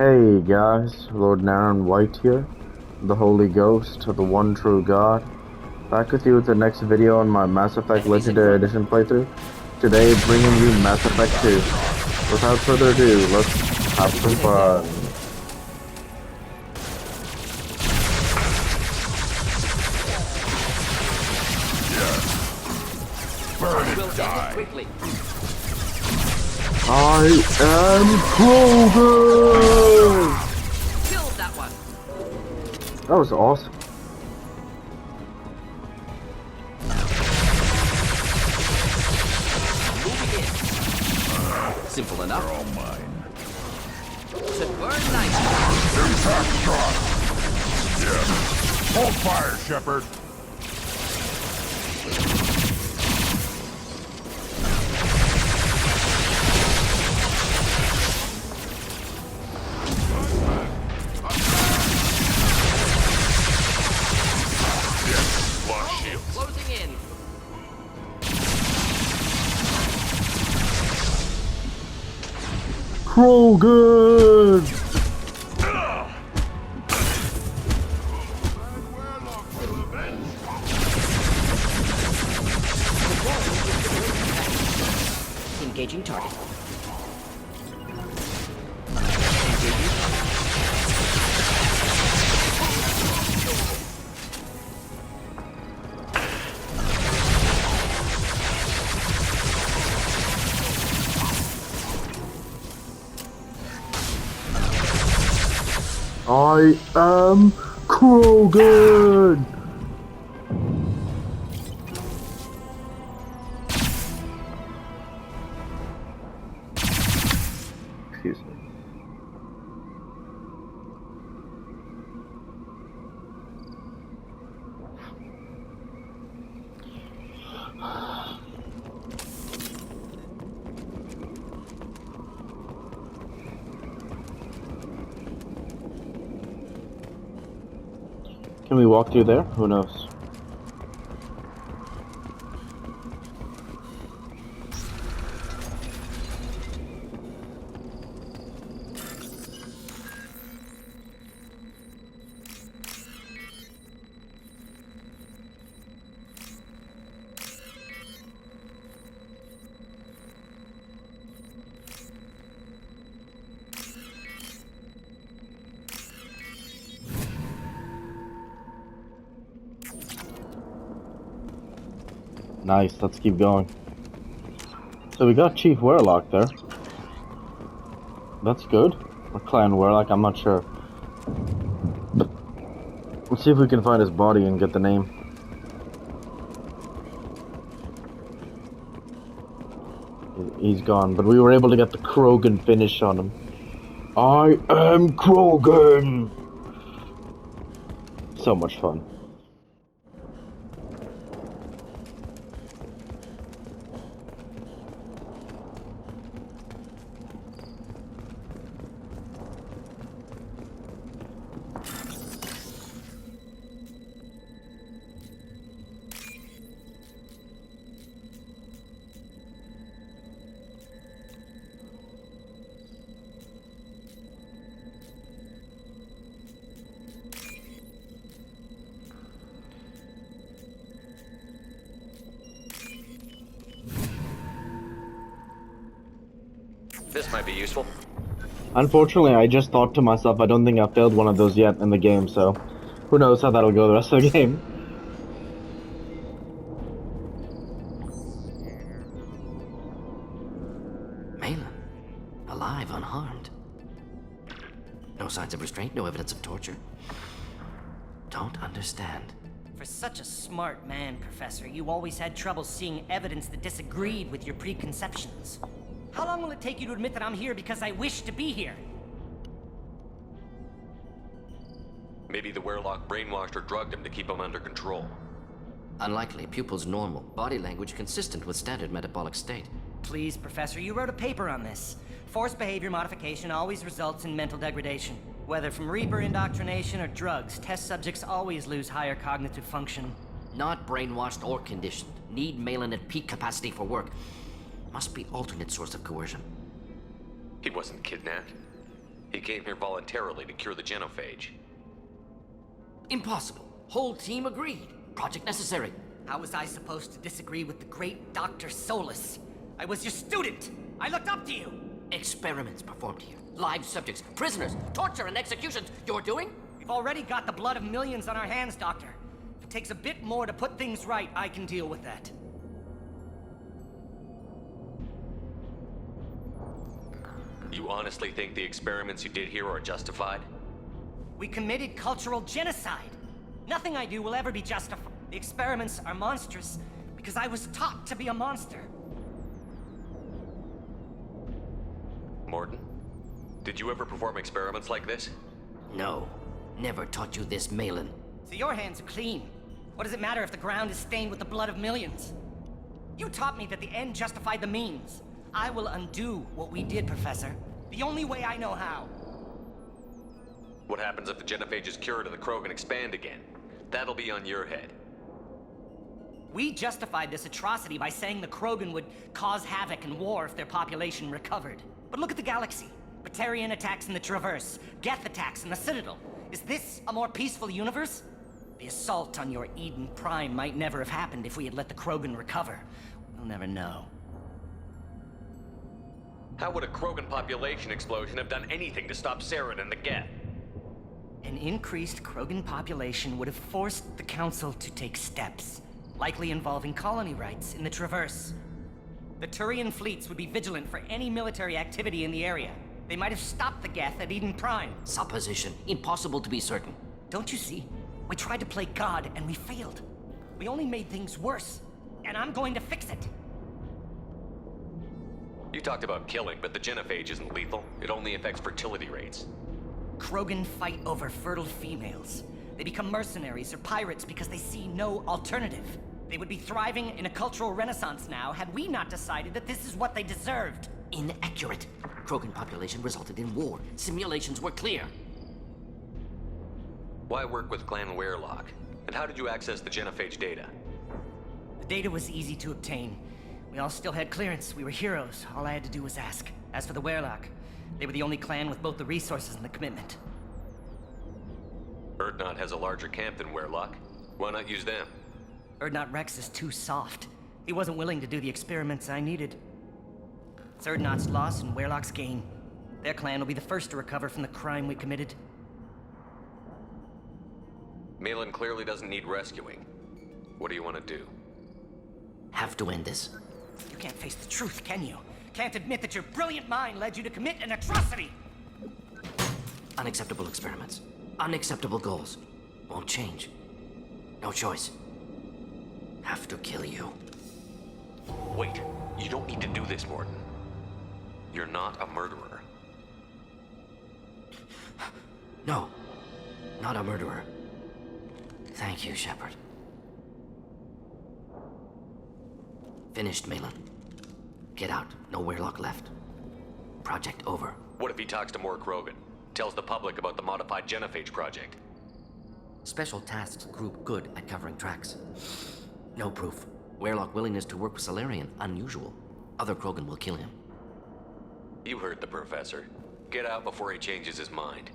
Hey guys, Lord Naren White here, the Holy Ghost of the one true God, back with you with the next video on my Mass Effect Enemies in Legendary front. Edition playthrough. Today, bringing you Mass Effect 2. Without further ado, let's have some fun. Burn and die. Quickly. I am Krogan! Killed that one. That was awesome. Moving in. Simple enough. They're all mine. Should burn nice. Impact shot! Yes. Hold fire, Shepard! Yes, lost shield. Closing in. Krogan! Engaging target. I am Krogan! Excuse me. Can we walk through there? Who knows? Nice, let's keep going. So we got Chief Warlock there. That's good. Or Clan Warlock, I'm not sure. But let's see if we can find his body and get the name. He's gone, but we were able to get the Krogan finish on him. I am Krogan! So much fun. This might be useful. Unfortunately, I just thought to myself, I don't think I've failed one of those yet in the game, so who knows how that'll go the rest of the game. Malin. Alive, unharmed. No signs of restraint, no evidence of torture. Don't understand. For such a smart man, Professor, you always had trouble seeing evidence that disagreed with your preconceptions. How long will it take you to admit that I'm here because I wish to be here? Maybe the Werlock brainwashed or drugged him to keep him under control. Unlikely. Pupils normal. Body language consistent with standard metabolic state. Please, Professor, you wrote a paper on this. Forced behavior modification always results in mental degradation. Whether from Reaper indoctrination or drugs, test subjects always lose higher cognitive function. Not brainwashed or conditioned. Need Malin at peak capacity for work. Must be alternate source of coercion. He wasn't kidnapped. He came here voluntarily to cure the genophage. Impossible. Whole team agreed. Project necessary. How was I supposed to disagree with the great Dr. Solus? I was your student! I looked up to you! Experiments performed here. Live subjects, prisoners, torture and executions. You're doing? We've already got the blood of millions on our hands, Doctor. If it takes a bit more to put things right, I can deal with that. You honestly think the experiments you did here are justified? We committed cultural genocide. Nothing I do will ever be justified. The experiments are monstrous because I was taught to be a monster. Morton, did you ever perform experiments like this? No. Never taught you this, Malin. So your hands are clean. What does it matter if the ground is stained with the blood of millions? You taught me that the end justified the means. I will undo what we did, Professor. The only way I know how. What happens if the genophage is cured and the Krogan expand again? That'll be on your head. We justified this atrocity by saying the Krogan would cause havoc and war if their population recovered. But look at the galaxy. Batarian attacks in the Traverse, Geth attacks in the Citadel. Is this a more peaceful universe? The assault on your Eden Prime might never have happened if we had let the Krogan recover. We'll never know. How would a Krogan population explosion have done anything to stop Naren and the Geth? An increased Krogan population would have forced the Council to take steps, likely involving colony rights in the Traverse. The Turian fleets would be vigilant for any military activity in the area. They might have stopped the Geth at Eden Prime. Supposition. Impossible to be certain. Don't you see? We tried to play God and we failed. We only made things worse. And I'm going to fix it. You talked about killing, but the genophage isn't lethal. It only affects fertility rates. Krogan fight over fertile females. They become mercenaries or pirates because they see no alternative. They would be thriving in a cultural renaissance now had we not decided that this is what they deserved. Inaccurate. Krogan population resulted in war. Simulations were clear. Why work with Clan Werelock? And how did you access the genophage data? The data was easy to obtain. We all still had clearance. We were heroes. All I had to do was ask. As for the Werelock, they were the only clan with both the resources and the commitment. Urdnot has a larger camp than Werelock. Why not use them? Urdnot Rex is too soft. He wasn't willing to do the experiments I needed. It's Urdnot's loss and Werelock's gain. Their clan will be the first to recover from the crime we committed. Malin clearly doesn't need rescuing. What do you want to do? Have to end this. You can't face the truth, can you? Can't admit that your brilliant mind led you to commit an atrocity! Unacceptable experiments. Unacceptable goals. Won't change. No choice. Have to kill you. Wait, you don't need to do this, Morton. You're not a murderer. No. Not a murderer. Thank you, Shepard. Finished, Malin. Get out. No Werelock left. Project over. What if he talks to more Krogan? Tells the public about the modified genophage project? Special tasks group good at covering tracks. No proof. Werelock willingness to work with Salarian, unusual. Other Krogan will kill him. You heard the professor. Get out before he changes his mind.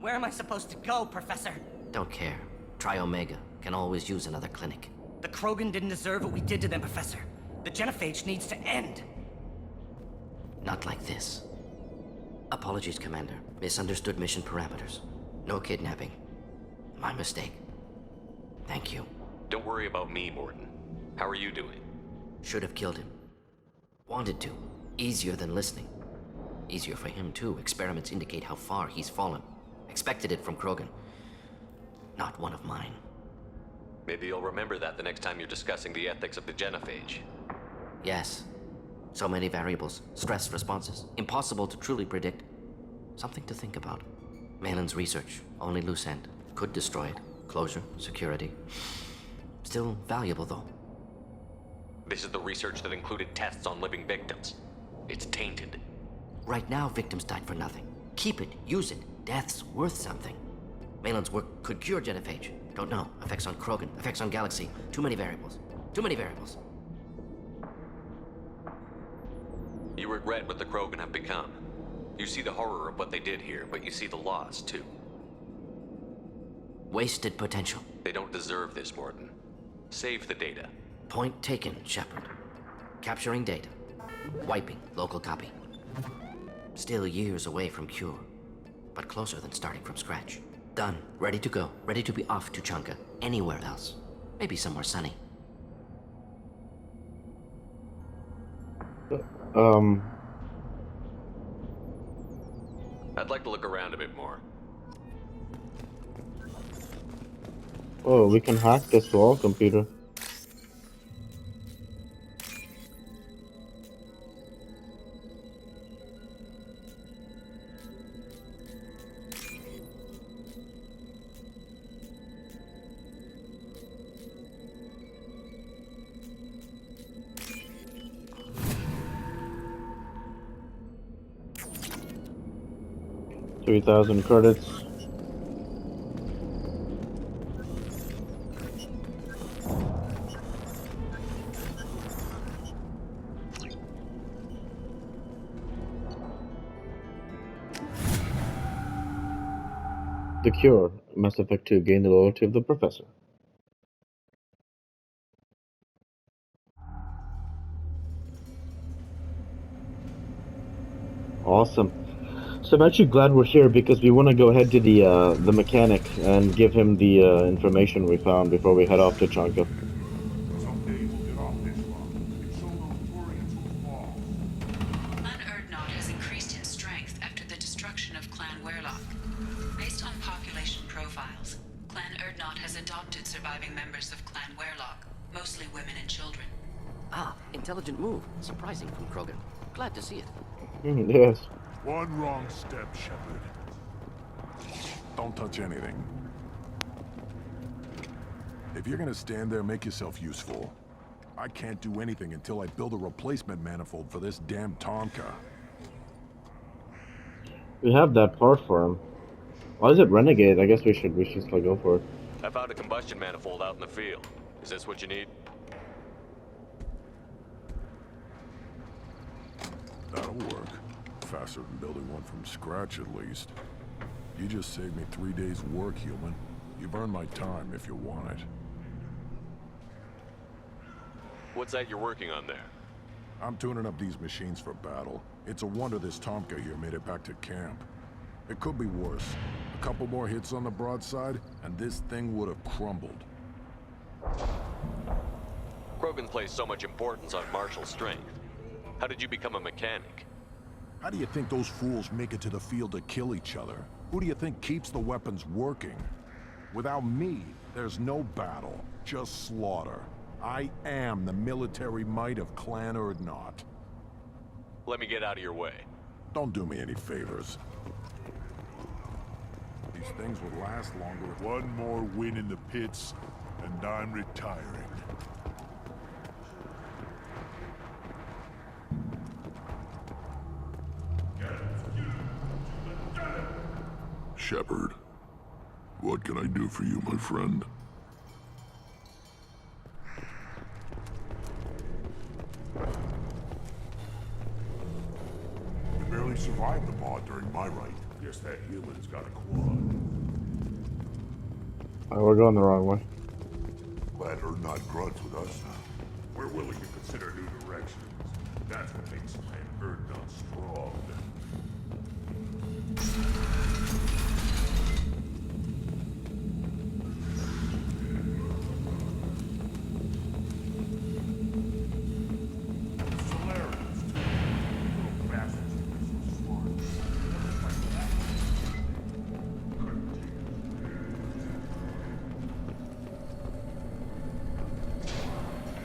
Where am I supposed to go, Professor? Don't care. Try Omega. Can always use another clinic. The Krogan didn't deserve what we did to them, Professor. The genophage needs to end. Not like this. Apologies, Commander. Misunderstood mission parameters. No kidnapping. My mistake. Thank you. Don't worry about me, Morton. How are you doing? Should have killed him. Wanted to. Easier than listening. Easier for him, too. Experiments indicate how far he's fallen. Expected it from Krogan. Not one of mine. Maybe you'll remember that the next time you're discussing the ethics of the genophage. Yes. So many variables. Stress responses. Impossible to truly predict. Something to think about. Malin's research. Only loose end. Could destroy it. Closure. Security. Still valuable, though. This is the research that included tests on living victims. It's tainted. Right now, victims died for nothing. Keep it. Use it. Death's worth something. Malin's work could cure genophage. Don't know. Effects on Krogan. Effects on Galaxy. Too many variables. Too many variables. You regret what the Krogan have become. You see the horror of what they did here, but you see the loss, too. Wasted potential. They don't deserve this, Morton. Save the data. Point taken, Shepard. Capturing data. Wiping local copy. Still years away from cure, but closer than starting from scratch. Done. Ready to go. Ready to be off to Chunka. Anywhere else. Maybe somewhere sunny. I'd like to look around a bit more. Oh, we can hack this wall computer. $3,000 credits. The Cure, Mass Effect 2, gain the loyalty of the Professor. Awesome. So I'm actually glad we're here because we want to go ahead to the mechanic and give him the information we found before we head off to Chonka. Someday we'll get off this rock and show those Turians who's lost. Clan Urdnot has increased in strength after the destruction of Clan Werlock. Based on population profiles, Clan Urdnot has adopted surviving members of Clan Werlock, mostly women and children. Ah, intelligent move. Surprising from Krogan. Glad to see it. Yes. One wrong step, Shepard. Don't touch anything. If you're gonna stand there, make yourself useful. I can't do anything until I build a replacement manifold for this damn Tonka. We have that part for him. Why is it Renegade? I guess we should still go for it. I found a combustion manifold out in the field. Is this what you need? That'll work. Faster than building one from scratch, at least. You just saved me 3 days' work, human. You've earned my time if you want it. What's that you're working on there? I'm tuning up these machines for battle. It's a wonder this Tomka here made it back to camp. It could be worse. A couple more hits on the broadside, and this thing would have crumbled. Krogan placed so much importance on martial strength. How did you become a mechanic? How do you think those fools make it to the field to kill each other? Who do you think keeps the weapons working? Without me, there's no battle, just slaughter. I am the military might of Clan Urdnot. Let me get out of your way. Don't do me any favors. These things would last longer if... One more win in the pits, and I'm retiring. Shepard, what can I do for you, my friend? You barely survived the mod during my rite. Guess that human's got a quad. We're going the wrong way. Glad Urdnot grunts with us. We're willing to consider new directions. That's what makes Clan Urdnot strong.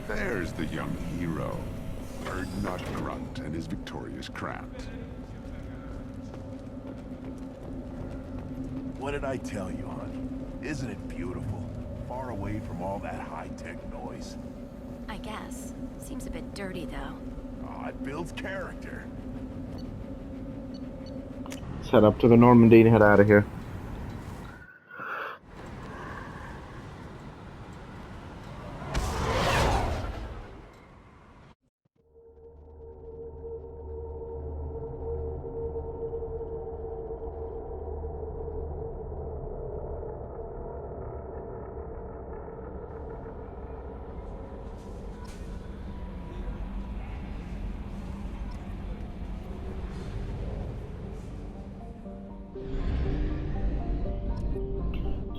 There's the young hero. Urdnot Grunt and his victorious craft. What did I tell you, honey? Isn't it beautiful? Far away from all that high-tech noise. I guess. Seems a bit dirty, though. Oh, it builds character. Let's head up to the Normandy and head out of here.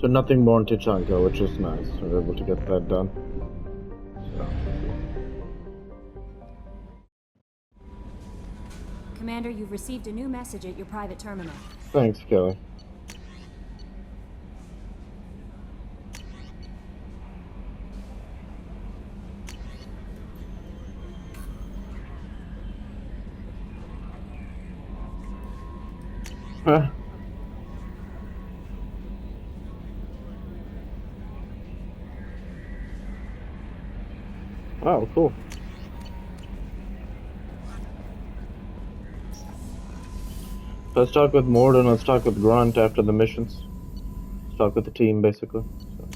So nothing more in Tuchanka, which is nice. We're able to get that done. So. Commander, you've received a new message at your private terminal. Thanks, Kelly. Huh. Oh, cool. Let's talk with Morden, let's talk with Grunt after the missions. Let's talk with the team, basically. So.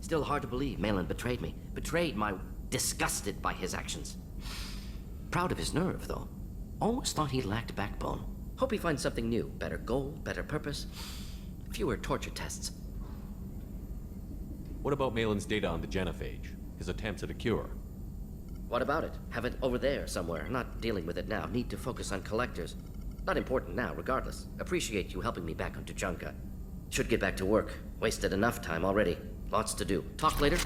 Still hard to believe Malin betrayed me. Betrayed my... disgusted by his actions. Proud of his nerve, though. Almost thought he lacked backbone. Hope he finds something new. Better goal, better purpose. Fewer torture tests. What about Malin's data on the genophage? His attempts at a cure? What about it? Have it over there somewhere. Not dealing with it now. Need to focus on collectors. Not important now, regardless. Appreciate you helping me back on Tuchanka. Should get back to work. Wasted enough time already. Lots to do. Talk later?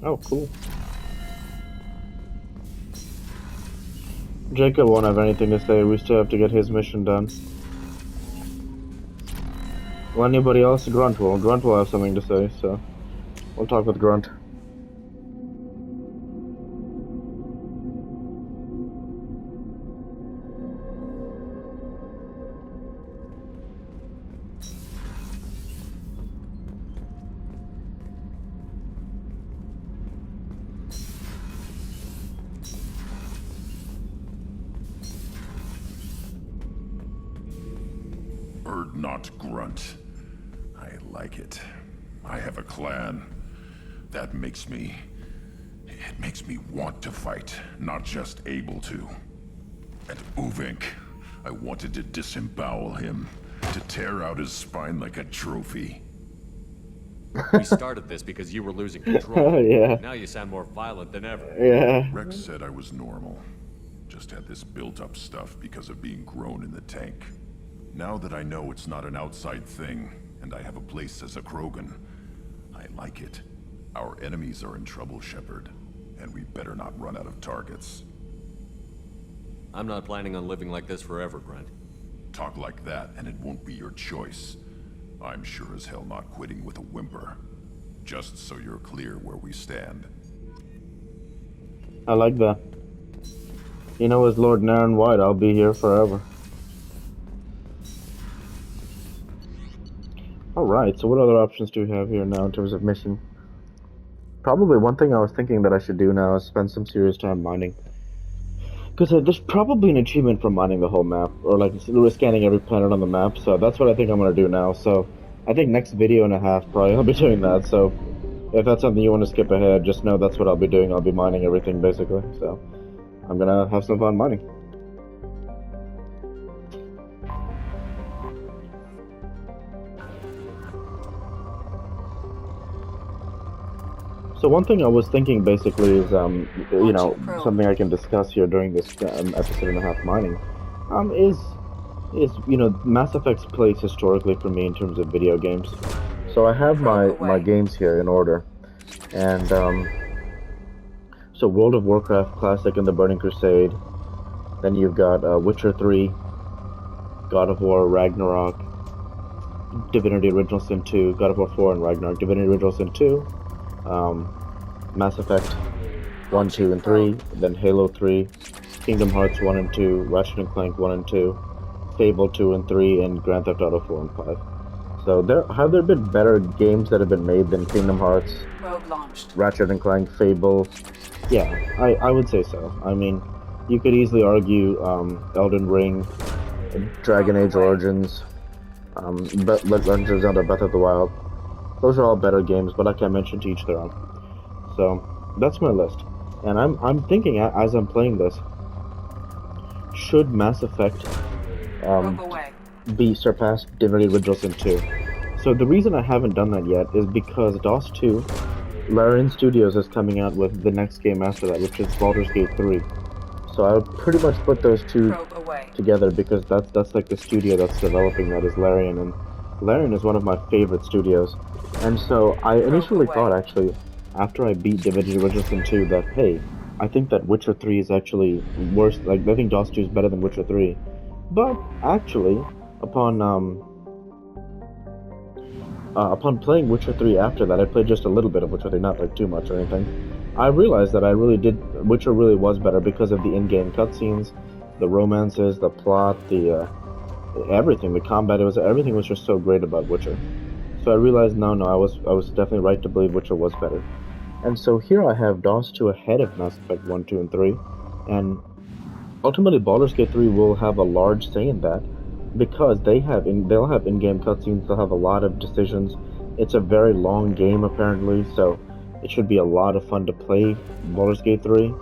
Oh, cool. Jacob won't have anything to say. We still have to get his mission done. Well, anybody else? Grunt will. Grunt will have something to say, so we'll talk with Grunt. Not grunt. I like it. I have a clan. That makes me... It makes me want to fight, not just able to. And Uvink, I wanted to disembowel him, to tear out his spine like a trophy. We started this because you were losing control. Yeah. Now you sound more violent than ever. Yeah. Rex said I was normal. Just had this built-up stuff because of being grown in the tank. Now that I know it's not an outside thing, and I have a place as a Krogan, I like it. Our enemies are in trouble, Shepard, and we better not run out of targets. I'm not planning on living like this forever, Grunt. Talk like that, and it won't be your choice. I'm sure as hell not quitting with a whimper. Just so you're clear where we stand. I like that. You know, as Lord Naren White, I'll be here forever. Alright, so what other options do we have here now in terms of mission? Probably one thing I was thinking that I should do now is spend some serious time mining. Because there's probably an achievement for mining the whole map, or like scanning every planet on the map, so that's what I think I'm going to do now. So I think next video and a half probably I'll be doing that, so if that's something you want to skip ahead, just know that's what I'll be doing. I'll be mining everything basically, so I'm going to have some fun mining. So one thing I was thinking basically is, you know, something I can discuss here during this episode and a half mining, is you know, Mass Effect's place historically for me in terms of video games. So I have my games here in order, and so World of Warcraft Classic and the Burning Crusade, then you've got Witcher 3, God of War Ragnarok, Divinity Original Sin 2, God of War 4 and Ragnarok, Divinity Original Sin 2, Mass Effect 1, 2, and 3, then Halo 3, Kingdom Hearts 1 and 2, Ratchet & Clank 1 and 2, Fable 2 and 3, and Grand Theft Auto 4 and 5. So have there been better games that have been made than Kingdom Hearts, Ratchet & Clank, Fable? Yeah, I would say so. I mean, you could easily argue Elden Ring, Dragon Age Origins, Legend of Zelda Breath of the Wild. Those are all better games, but like I mentioned, to each their own. So that's my list, and I'm thinking as I'm playing this, should Mass Effect be surpassed Divinity Original Sin 2? So the reason I haven't done that yet is because DOS 2, Larian Studios is coming out with the next game after that, which is Baldur's Gate 3. So I would pretty much put those two together because that's like the studio that's developing that is Larian, and Larian is one of my favorite studios. And so I initially thought, actually, after I beat Divinity Original Sin 2, that hey, I think that Witcher 3 is actually worse. Like I think DOS 2 is better than Witcher 3. But actually, upon playing Witcher 3 after that, I played just a little bit of Witcher 3, not like too much or anything. I realized that Witcher really was better because of the in-game cutscenes, the romances, the plot, the everything, the combat. Everything was just so great about Witcher. So I realized, no, I was definitely right to believe Witcher was better. And so here I have DOS 2 ahead of Mass Effect 1, 2, and 3, and ultimately Baldur's Gate 3 will have a large say in that, because they'll have in-game cutscenes, they'll have a lot of decisions. It's a very long game apparently, so it should be a lot of fun to play Baldur's Gate 3.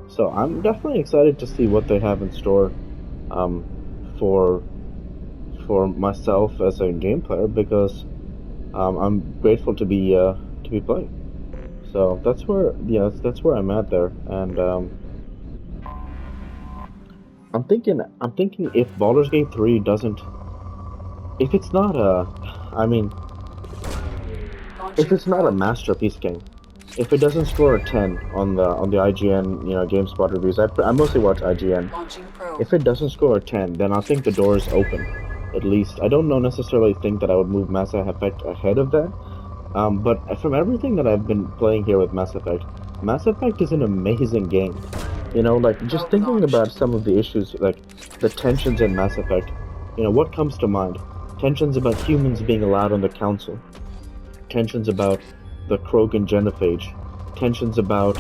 So I'm definitely excited to see what they have in store for myself as a game player, because I'm grateful to be playing. So that's where that's where I'm at there, and I'm thinking if Baldur's Gate 3 doesn't, if it's not a masterpiece game, if it doesn't score a 10 on the IGN GameSpot reviews, I mostly watch IGN. If it doesn't score a 10, then I think the door is open. At least I don't necessarily think that I would move Mass Effect ahead of that. But from everything that I've been playing here with Mass Effect is an amazing game. Like just thinking about some of the issues, like the tensions in Mass Effect, what comes to mind? Tensions about humans being allowed on the council. Tensions about the Krogan genophage. Tensions about,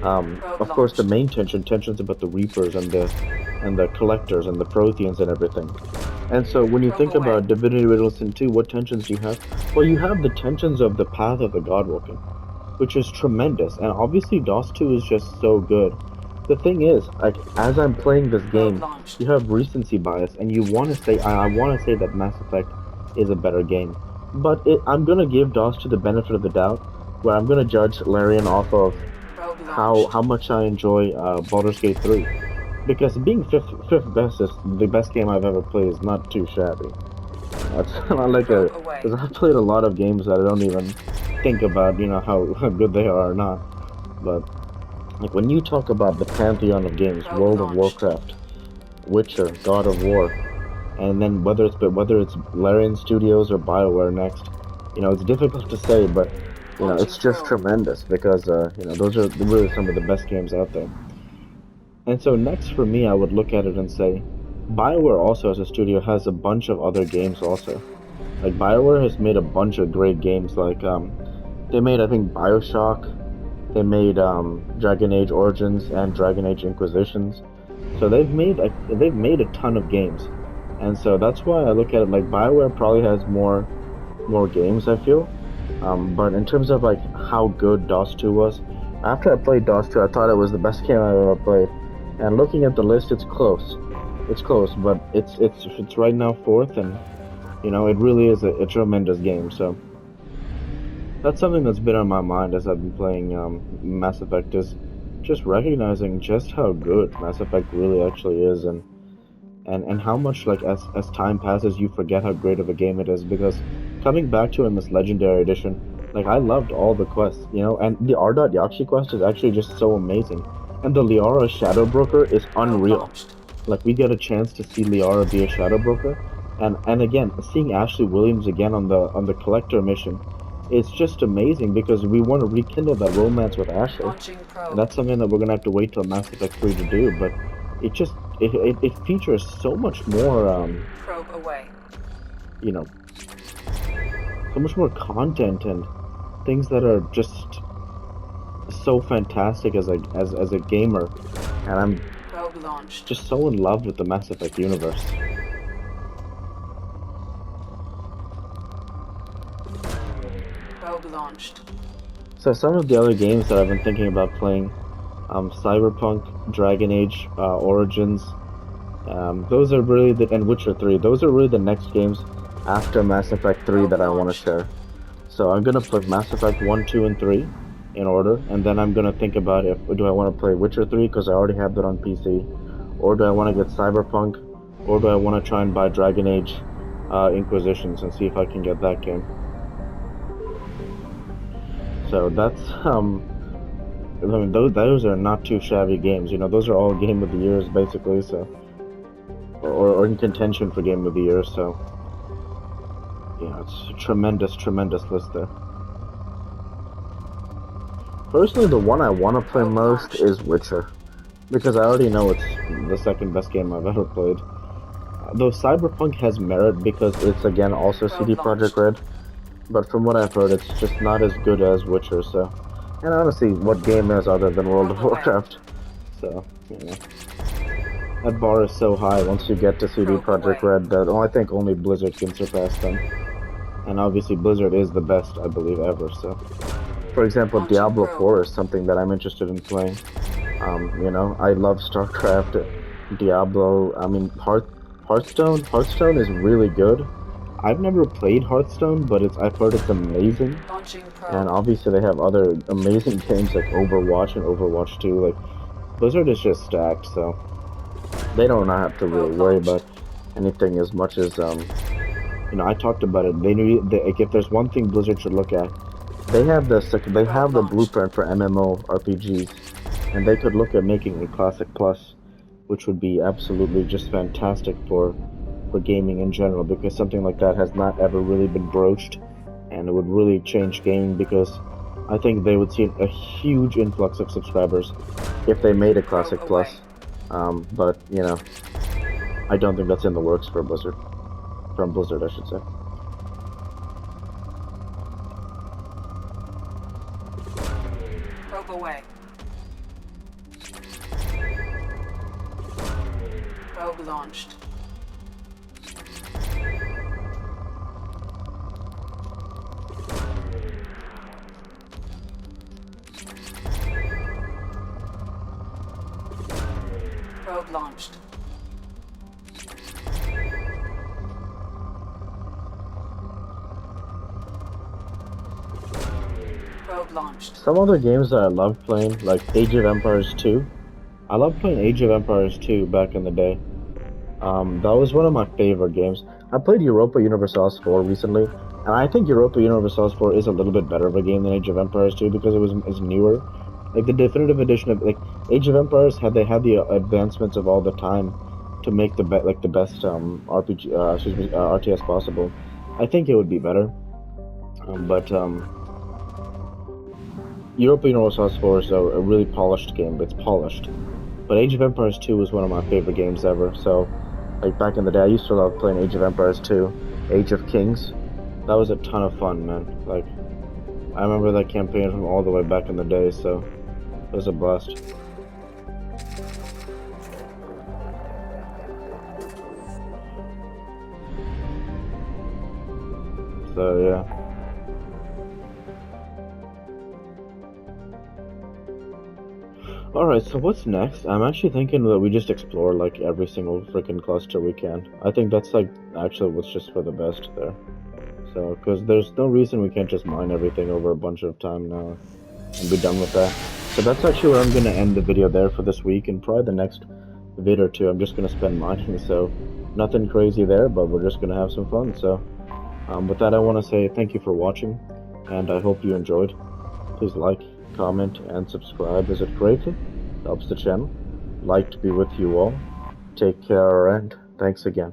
of course, the main tensions about the Reapers and the Collectors and the Protheans and everything. And so when you think about Divinity Original Sin 2, what tensions do you have? Well, you have the tensions of the Path of the Godwoken, which is tremendous, and obviously DOS 2 is just so good. The thing is, like, as I'm playing this game, you have recency bias, and you want to say, I want to say that Mass Effect is a better game. But I'm going to give DOS 2 the benefit of the doubt, where I'm going to judge Larian off of how much I enjoy Baldur's Gate 3. Because being fifth best is the best game I've ever played is not too shabby. That's not like because I've played a lot of games that I don't even think about, how good they are or not. But like when you talk about the pantheon of games, World of Warcraft, Witcher, God of War, and then whether it's Larian Studios or BioWare next, it's difficult to say, but it's just tremendous because those are really some of the best games out there. And so next for me, I would look at it and say, BioWare also as a studio has a bunch of other games also. Like BioWare has made a bunch of great games, like they made, I think, BioShock, they made Dragon Age Origins and Dragon Age Inquisitions. So they've made a ton of games. And so that's why I look at it like BioWare probably has more games, I feel. But in terms of like how good DOS 2 was, after I played DOS 2, I thought it was the best game I've ever played. And looking at the list, it's close. It's close, but it's right now fourth, and it really is a tremendous game. So that's something that's been on my mind as I've been playing Mass Effect, is just recognizing just how good Mass Effect really actually is, and how much, like, as time passes, you forget how great of a game it is, because coming back to it in this Legendary Edition, like, I loved all the quests, and the R.Yakshi quest is actually just so amazing. And the Liara Shadow Broker is unreal. Like, we get a chance to see Liara be a Shadow Broker, and again, seeing Ashley Williams again on the Collector mission, it's just amazing because we want to rekindle that romance with Ashley. And that's something that we're gonna have to wait till Mass Effect 3 to do, but it just it features so much more so much more content and things that are just so fantastic as a gamer, and I'm just so in love with the Mass Effect universe. launched. So some of the other games that I've been thinking about playing, Cyberpunk, Dragon Age, Origins, those are really and Witcher 3, those are really the next games after Mass Effect 3 that I want to share. So I'm gonna play Mass Effect 1, 2, and 3 in order, and then I'm gonna think about if do I want to play Witcher 3 because I already have that on PC, or do I want to get Cyberpunk, or do I want to try and buy Dragon Age Inquisitions and see if I can get that game. So that's I mean those are not too shabby games. You know, those are all Game of the Years basically. So or in contention for Game of the Year. So yeah, it's a tremendous list there. Personally, the one I want to play most is Witcher, because I already know it's the second best game I've ever played. Though Cyberpunk has merit because it's again also CD Projekt Red, but from what I've heard, it's just not as good as Witcher. So, and honestly, what game is other than World of Warcraft? So, you know, that bar is so high once you get to CD Projekt Red that I think only Blizzard can surpass them. And obviously, Blizzard is the best, I believe, ever. So, for example, Diablo 4 is something that I'm interested in playing. You know, I love StarCraft, Diablo. I mean, Hearthstone. Hearthstone is really good. I've never played Hearthstone, but I've heard it's amazing. And obviously they have other amazing games like Overwatch and Overwatch 2. Like, Blizzard is just stacked, so they don't have to really worry about anything as much as, you know, I talked about it. Like, if there's one thing Blizzard should look at, they have the blueprint for MMO RPGs, and they could look at making a Classic Plus, which would be absolutely just fantastic for gaming in general, because something like that has not ever really been broached, and it would really change gaming, because I think they would see a huge influx of subscribers if they made a Classic Plus. But, you know, I don't think that's in the works for Blizzard. From Blizzard, I should say. Probe away. Probe launched. Probe launched. Probe launched. Some other games that I love playing, like Age of Empires 2. I loved playing Age of Empires 2 back in the day. That was one of my favorite games. I played Europa Universalis 4 recently, and I think Europa Universalis 4 is a little bit better of a game than Age of Empires 2 because it's newer. Like the definitive edition of Age of Empires they had the advancements of all the time to make the best RTS possible. I think it would be better, but Europa Universalis 4 is a really polished game. It's polished, but Age of Empires 2 was one of my favorite games ever. So, like back in the day, I used to love playing Age of Empires 2, Age of Kings. That was a ton of fun, man. Like, I remember that campaign from all the way back in the day. So. It was a blast. So yeah. Alright, so what's next? I'm actually thinking that we just explore like every single freaking cluster we can. I think that's like actually what's just for the best there. So, because there's no reason we can't just mine everything over a bunch of time now and be done with that. So that's actually where I'm going to end the video there for this week, and probably the next vid or two I'm just going to spend mining, so nothing crazy there, but we're just going to have some fun. So with that, I want to say thank you for watching, and I hope you enjoyed. Please like, comment, and subscribe as it greatly helps the channel. Like to be with you all. Take care, and thanks again.